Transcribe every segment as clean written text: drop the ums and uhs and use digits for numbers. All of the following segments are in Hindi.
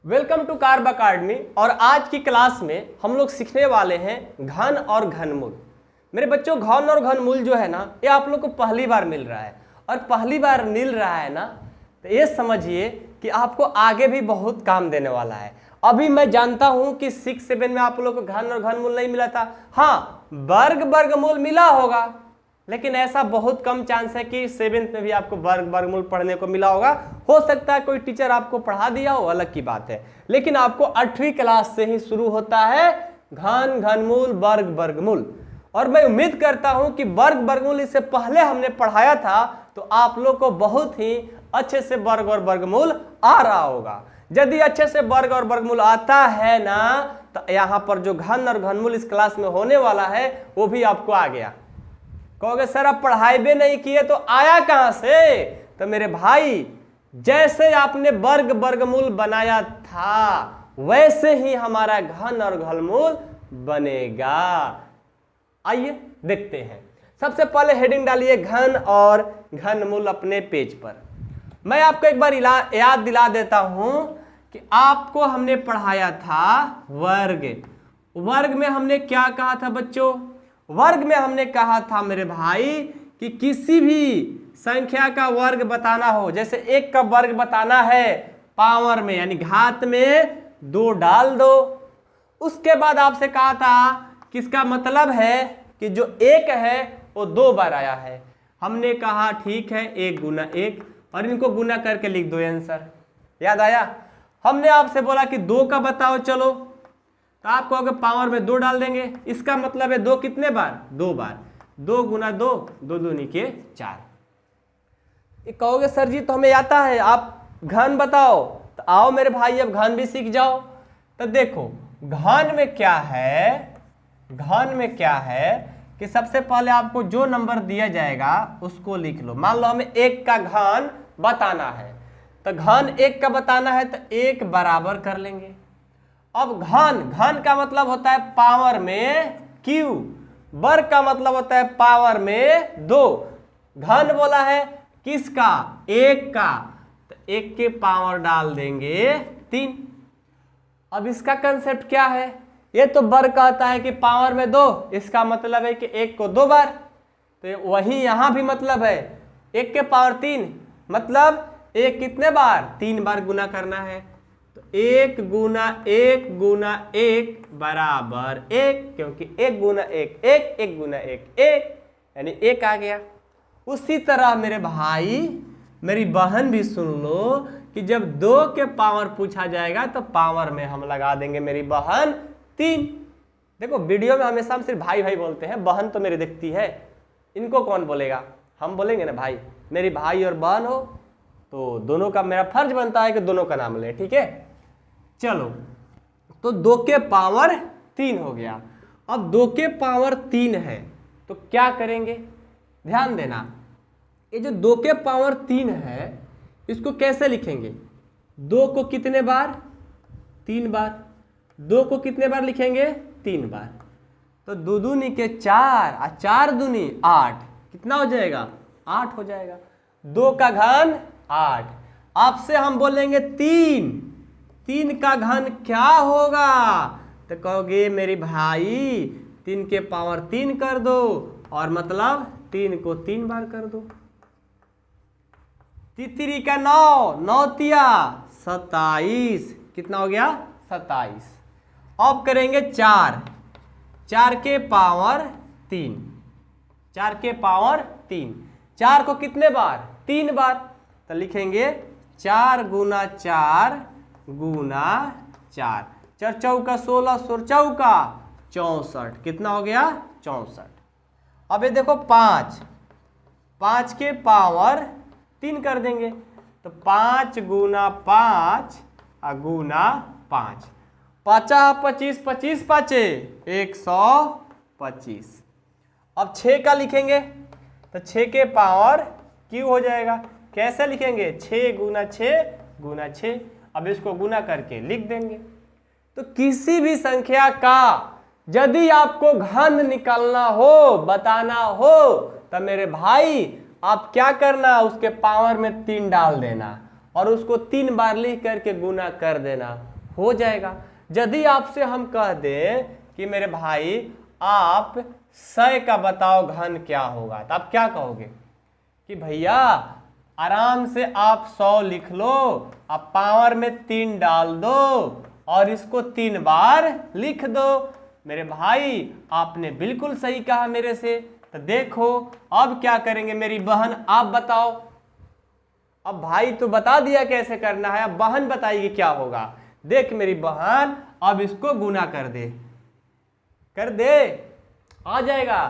Welcome to carb academy. और आज की क्लास में हम लोग सीखने वाले हैं घन और घनमूल। मेरे बच्चों, घन और घनमूल जो है ना, ये आप लोग को पहली बार मिल रहा है। और पहली बार मिल रहा है ना, तो ये समझिए कि आपको आगे भी बहुत काम देने वाला है। अभी मैं जानता हूं कि 6-7 में आप लोग को घन और घनमूल नहीं मिला था। हाँ, वर्गमूल मिला होगा, लेकिन ऐसा बहुत कम चांस है कि 7th में भी आपको वर्गमूल पढ़ने को मिला होगा। हो सकता है कोई टीचर आपको पढ़ा दिया हो, अलग की बात है, लेकिन आपको 8वीं क्लास से ही शुरू होता है घन, घनमूल, वर्गमूल। और मैं उम्मीद करता हूं कि वर्गमूल इससे पहले हमने पढ़ाया था, तो आप लोग को बहुत ही अच्छे से वर्ग और वर्गमूल आ रहा होगा। यदि अच्छे से वर्ग और वर्गमूल आता है ना, तो यहाँ पर जो घन और घनमूल इस क्लास में होने वाला है वो भी आपको आ गया। कहोगे सर आप पढ़ाई भी नहीं किए तो आया कहां से? तो मेरे भाई, जैसे आपने वर्गमूल बनाया था वैसे ही हमारा घन और घनमूल बनेगा। आइए देखते हैं। सबसे पहले हेडिंग डालिए घन और घनमूल अपने पेज पर। मैं आपको एक बार याद दिला देता हूं कि आपको हमने पढ़ाया था वर्ग में हमने क्या कहा था बच्चों? वर्ग में हमने कहा था मेरे भाई कि किसी भी संख्या का वर्ग बताना हो, जैसे 1 का वर्ग बताना है पावर में यानी घात में 2 डाल दो। उसके बाद आपसे कहा था कि इसका मतलब है कि जो 1 है वो 2 बार आया है। हमने कहा ठीक है, 1 गुना 1, और इनको गुना करके लिख दो आंसर। याद आया? हमने आपसे बोला कि 2 का बताओ, चलो, तो आप कहोगे पावर में 2 डाल देंगे। इसका मतलब है 2 कितने बार? 2 बार। 2 गुना 2, 2 दूनी के 4। कहोगे सर जी तो हमें आता है, आप घन बताओ। तो आओ मेरे भाई, अब घन भी सीख जाओ। तो देखो घन में क्या है, घन में क्या है कि सबसे पहले आपको जो नंबर दिया जाएगा उसको लिख लो। मान लो हमें 1 का घन बताना है, तो घन 1 का बताना है तो 1 बराबर कर लेंगे। अब घन का मतलब होता है पावर में q, वर्ग का मतलब होता है पावर में 2। घन बोला है किसका? 1 का, तो 1 के पावर डाल देंगे 3। अब इसका कंसेप्ट क्या है? ये तो वर्ग कहता है कि पावर में 2, इसका मतलब है कि 1 को 2 बार। तो वही यहां भी मतलब है 1 के पावर 3, मतलब 1 कितने बार? 3 बार गुना करना है। तो 1 गुना 1 गुना 1 बराबर 1, क्योंकि 1 गुना 1 1, 1 गुना 1 1, यानी 1 आ गया। उसी तरह मेरे भाई, मेरी बहन भी सुन लो कि जब 2 के पावर पूछा जाएगा तो पावर में हम लगा देंगे मेरी बहन 3। देखो वीडियो में हमेशा हम सिर्फ भाई भाई बोलते हैं, बहन तो मेरी दिखती है, इनको कौन बोलेगा? हम बोलेंगे ना भाई। मेरी भाई और बहन हो तो दोनों का मेरा फर्ज बनता है कि दोनों का नाम ले, ठीक है? चलो, तो 2 के पावर 3 हो गया। अब 2 के पावर 3 है तो क्या करेंगे? ध्यान देना, ये जो 2 के पावर 3 है इसको कैसे लिखेंगे? 2 को कितने बार? 3 बार। 2 को कितने बार लिखेंगे? 3 बार। तो 2 दूनी के 4 और 4 दूनी 8, कितना हो जाएगा? 8 हो जाएगा। 2 का घन 8। आपसे हम बोलेंगे 3 का घन क्या होगा? तो कहोगे मेरी भाई 3 के पावर 3 कर दो, और मतलब 3 को 3 बार कर दो। 3 का 9, 9 तिया 27, कितना हो गया? 27। अब करेंगे 4 के पावर 3, 4 के पावर 3। 4 को कितने बार? 3 बार। तो लिखेंगे 4 गुना 4 गुना 4, 4 चौका 16, 16 चौका 64, कितना हो गया? 64। अब ये देखो 5 के पावर 3 कर देंगे, तो 5 गुना 5 गुना 5, 5 25, 25 पाँचे 125। अब 6 का लिखेंगे तो 6 के पावर क्यू हो जाएगा। कैसे लिखेंगे? 6 गुना 6 गुना 6। अब इसको गुना करके लिख देंगे। तो किसी भी संख्या का यदि आपको घन निकालना हो, बताना हो, तो मेरे भाई आप क्या करना? उसके पावर में 3 डाल देना, और उसको 3 बार लिख करके गुना कर देना, हो जाएगा। यदि आपसे हम कह दें कि मेरे भाई आप 100 का बताओ घन क्या होगा, तो आप क्या कहोगे कि भैया आराम से आप 100 लिख लो, आप पावर में 3 डाल दो और इसको 3 बार लिख दो। मेरे भाई आपने बिल्कुल सही कहा मेरे से। तो देखो अब क्या करेंगे मेरी बहन, आप बताओ। अब भाई तो बता दिया कैसे करना है, अब बहन बताइए क्या होगा। देख मेरी बहन अब इसको गुना कर दे, कर दे, आ जाएगा।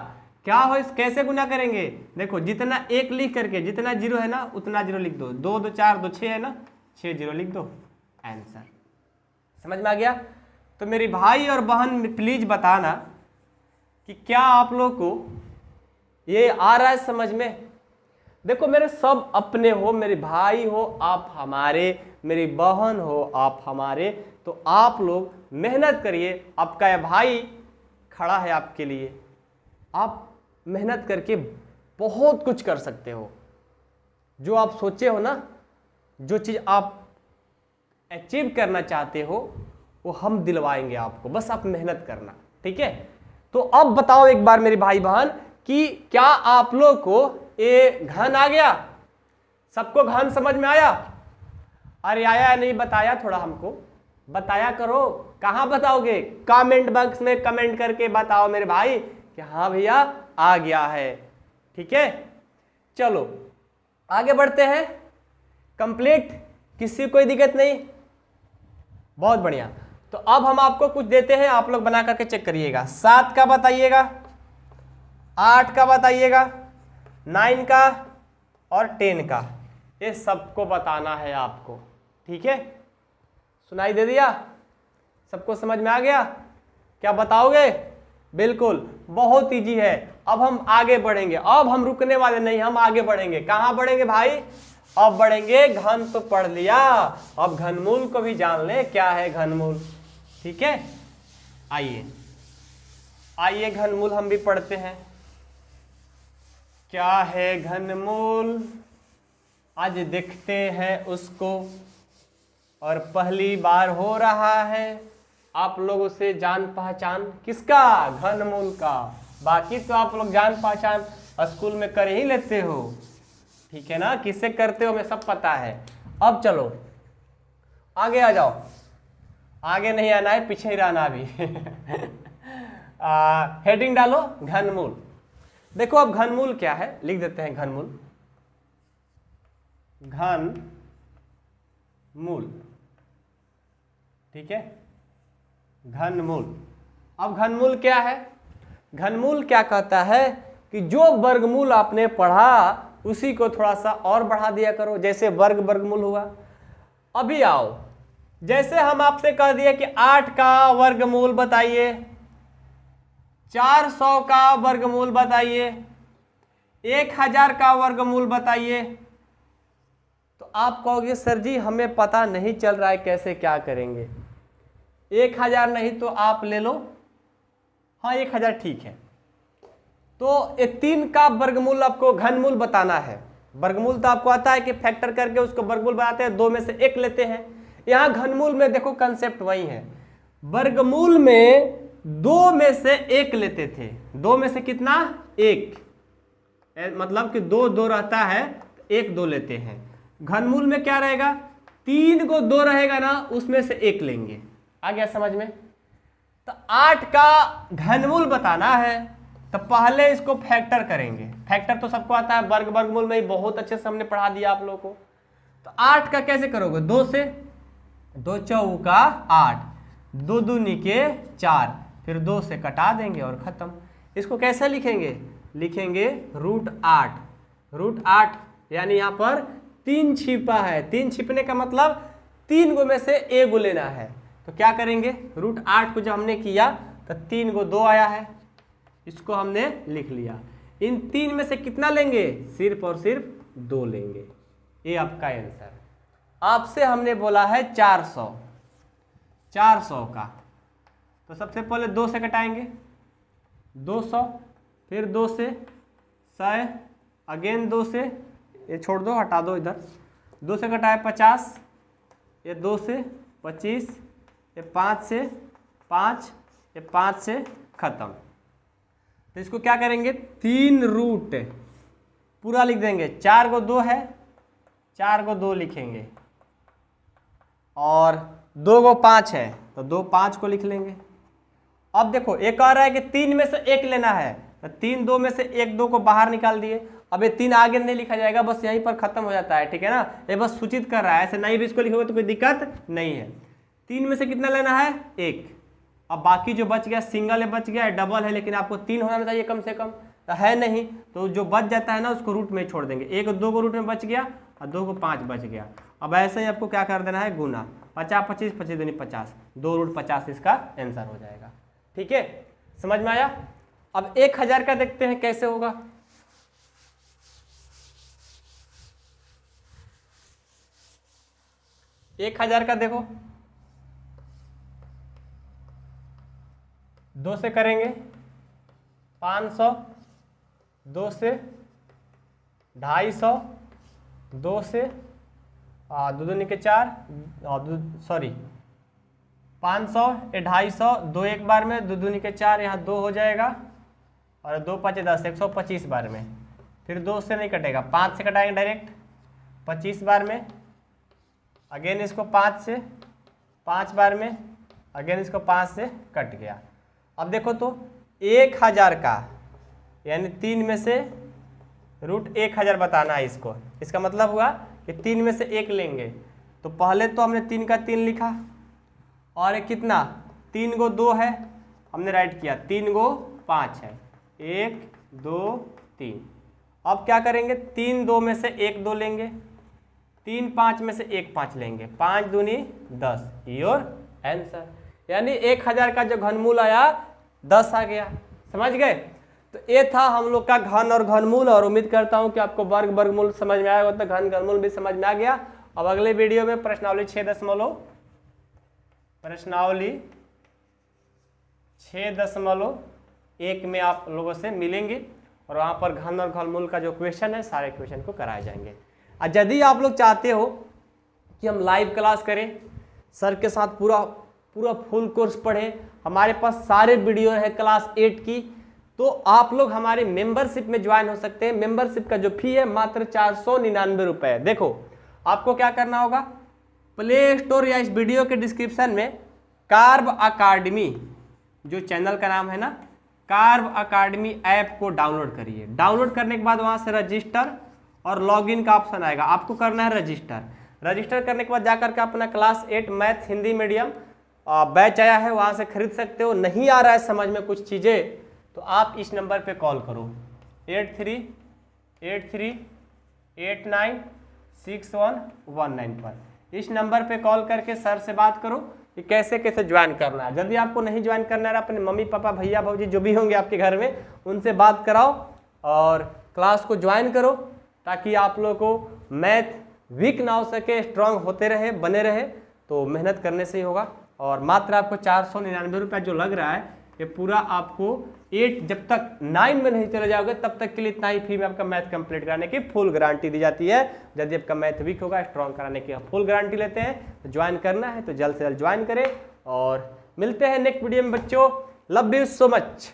क्या हो, इस कैसे गुना करेंगे, देखो जितना 1 लिख करके जितना 0 है ना उतना 0 लिख दो। 2 2 4 2 6 है ना, 6 0 लिख दो, आंसर। समझ में आ गया। तो मेरी भाई और बहन प्लीज बताना कि क्या आप लोग को ये आ रहा है समझ में। देखो मेरे सब अपने हो, मेरे भाई हो आप हमारे, मेरी बहन हो आप हमारे, तो आप लोग मेहनत करिए। आपका यह भाई खड़ा है आपके लिए, आप मेहनत करके बहुत कुछ कर सकते हो। जो आप सोचे हो ना, जो चीज़ आप अचीव करना चाहते हो वो हम दिलवाएंगे आपको, बस आप मेहनत करना, ठीक है। तो अब बताओ एक बार मेरे भाई बहन कि क्या आप लोग को ये घन आ गया, सबको घन समझ में आया। अरे आया नहीं बताया, थोड़ा हमको बताया करो। कहाँ बताओगे, कमेंट बॉक्स में कमेंट करके बताओ मेरे भाई कि हाँ भैया आ गया है, ठीक है। चलो आगे बढ़ते हैं। कंप्लीट, किसी कोई दिक्कत नहीं, बहुत बढ़िया। तो अब हम आपको कुछ देते हैं, आप लोग बना करके चेक करिएगा। 7 का बताइएगा, 8 का बताइएगा, 9 का और 10 का, ये सबको बताना है आपको, ठीक है। सुनाई दे दिया, सबको समझ में आ गया। क्या बताओगे, बिल्कुल बहुत इजी है। अब हम आगे बढ़ेंगे, अब हम रुकने वाले नहीं, हम आगे बढ़ेंगे। कहाँ बढ़ेंगे भाई, अब बढ़ेंगे, घन तो पढ़ लिया, अब घनमूल को भी जान ले क्या है घनमूल, ठीक है। आइए आइए घनमूल हम भी पढ़ते हैं। क्या है घनमूल, आज देखते हैं उसको, और पहली बार हो रहा है आप लोगों से जान पहचान। किसका, घनमूल का। बाकी तो आप लोग जान पहचान स्कूल में कर ही लेते हो, ठीक है ना, किससे करते हो हमें सब पता है। अब चलो आगे आ जाओ, आगे नहीं आना है, पीछे ही रहना अभी। हेडिंग डालो घनमूल। देखो अब घनमूल क्या है, लिख देते हैं घनमूल। घनमूल, ठीक है, घनमूल। अब घनमूल क्या है, घनमूल क्या कहता है कि जो वर्गमूल आपने पढ़ा उसी को थोड़ा सा और बढ़ा दिया करो। जैसे वर्गमूल हुआ, अभी आओ, जैसे हम आपसे कह दिए कि 8 का वर्गमूल बताइए, 400 का वर्गमूल बताइए, 1000 का वर्गमूल बताइए, तो आप कहोगे सर जी हमें पता नहीं चल रहा है कैसे क्या करेंगे। 1000 नहीं तो आप ले लो, हाँ 1000 ठीक है। तो ये 3 का वर्गमूल आपको घनमूल बताना है। वर्गमूल तो आपको आता है कि फैक्टर करके उसको वर्गमूल बनाते हैं, 2 में से 1 लेते हैं। यहाँ घनमूल में देखो कंसेप्ट वही है, वर्गमूल में 2 में से 1 लेते थे। 2 में से कितना, 1, मतलब कि 2 2 रहता है, 1 2 लेते हैं। घनमूल में क्या रहेगा, 3 को 2 रहेगा ना, उसमें से 1 लेंगे। आ गया समझ में। तो 8 का घनमूल बताना है तो पहले इसको फैक्टर करेंगे। फैक्टर तो सबको आता है, वर्गमूल में ही बहुत अच्छे से हमने पढ़ा दिया आप लोगों को। तो 8 का कैसे करोगे, 2 से, 2 चौका 8, 2 दूनी के 4, फिर 2 से कटा देंगे और खत्म। इसको कैसे लिखेंगे, लिखेंगे √8। √8 यानी यहाँ पर 3 छिपा है, 3 छिपने का मतलब 3 गो में से 1 गो लेना है। तो क्या करेंगे, √8 को जब हमने किया तो 3 को 2 आया है, इसको हमने लिख लिया। इन 3 में से कितना लेंगे, सिर्फ और सिर्फ 2 लेंगे। ये आपका आंसर। आपसे हमने बोला है 400, 400 का, तो सबसे पहले 2 से कटाएंगे, 200, फिर 2 से 100, अगेन 2 से, ये छोड़ दो हटा दो इधर, 2 से कटा है 50, ये 2 से 25, ये 5 से 5, ये 5 से खत्म। तो इसको क्या करेंगे 3 रूट पूरा लिख देंगे। 4 को 2 है, 4 को 2 लिखेंगे और 2 को 5 है तो 2 5 को लिख लेंगे। अब देखो एक कह रहा है कि 3 में से 1 लेना है, तो 3 2 में से 1 2 को बाहर निकाल दिए। अब ये 3 आगे नहीं लिखा जाएगा, बस यहीं पर खत्म हो जाता है, ठीक है ना। ये बस सूचित कर रहा है, ऐसे नहीं भी इसको लिखोगे तो कोई दिक्कत नहीं है। 3 में से कितना लेना है 1। अब बाकी जो बच गया सिंगल है, बच गया है, डबल है, लेकिन आपको 3 होना चाहिए कम से कम, तो है नहीं, तो जो बच जाता है ना उसको रूट में छोड़ देंगे। 1 2 को रूट में बच गया और 2 को 5 बच गया। अब ऐसे ही आपको क्या कर देना है गुना 50 25 25 दूनी 50, 2 रूट 50 इसका आंसर हो जाएगा। ठीक है, समझ में आया। अब 1000 का देखते हैं कैसे होगा। एक 1000 का देखो, 2 से करेंगे 500, 2 से 250, 2 से 2 दूनी के 4, सॉरी 500 250, 2 एक बार में, 2 दूनी के 4, यहाँ 2 हो जाएगा और 2 5 10, 125 बार में। फिर 2 से नहीं कटेगा, 5 से कटाएंगे डायरेक्ट 25 बार में, अगेन इसको 5 से 5 बार में, अगेन इसको 5 से कट गया। अब देखो तो 1000 का यानी 3 में से रूट 1000 बताना है इसको। इसका मतलब हुआ कि 3 में से 1 लेंगे, तो पहले तो हमने 3 का 3 लिखा और एक कितना 3 को 2 है, हमने राइट किया, 3 को 5 है, 1 2 3। अब क्या करेंगे 3 2 में से 1 2 लेंगे, 3 5 में से 1 5 लेंगे, 5 दूनी 10, योर आंसर। यानी 1000 का जो घनमूल आया 10 आ गया। समझ गए। तो ये था हम लोग का घन और घनमूल, और उम्मीद करता हूं कि आपको वर्ग वर्गमूल समझ में आया होगा, तो घन घनमूल भी समझ में आ गया। अब अगले वीडियो में प्रश्नावली 6.1 में आप लोगों से मिलेंगे और वहाँ पर घन और घनमूल का जो क्वेश्चन है सारे क्वेश्चन को कराए जाएंगे। और यदि आप लोग चाहते हो कि हम लाइव क्लास करें, सर के साथ पूरा फुल कोर्स पढ़ें, हमारे पास सारे वीडियो है क्लास 8 की, तो आप लोग हमारे मेंबरशिप में ज्वाइन हो सकते हैं। मेंबरशिप का जो फी है मात्र 499 रुपये। देखो आपको क्या करना होगा, प्ले स्टोर या इस वीडियो के डिस्क्रिप्शन में कार्ब अकाडमी जो चैनल का नाम है ना, कार्ब अकाडमी ऐप को डाउनलोड करिए। डाउनलोड करने के बाद वहाँ से रजिस्टर और लॉगिन का ऑप्शन आएगा, आपको करना है रजिस्टर। रजिस्टर करने के बाद जाकर के अपना class 8 math Hindi medium batch आया है वहाँ से खरीद सकते हो। नहीं आ रहा है समझ में कुछ चीज़ें तो आप इस नंबर पे कॉल करो 8383896119 पर। इस नंबर पे कॉल करके सर से बात करो कि कैसे कैसे ज्वाइन करना है। यदि आपको नहीं ज्वाइन करना है, अपने मम्मी पापा भैया भाजी जो भी होंगे आपके घर में उनसे बात कराओ और क्लास को ज्वाइन करो, ताकि आप लोगों को मैथ वीक ना हो सके, स्ट्रांग होते रहे, बने रहे। तो मेहनत करने से ही होगा। और मात्र आपको 499 रुपये जो लग रहा है, ये पूरा आपको 8 जब तक 9 में नहीं चले जाओगे तब तक के लिए इतना ही फी में आपका मैथ कंप्लीट कराने की फुल गारंटी दी जाती है। यदि आपका मैथ वीक होगा, स्ट्रांग कराने की फुल गारंटी लेते हैं। तो ज्वाइन करना है तो जल्द से जल्द ज्वाइन करें और मिलते हैं नेक्स्ट वीडियो में बच्चों। Love you so much.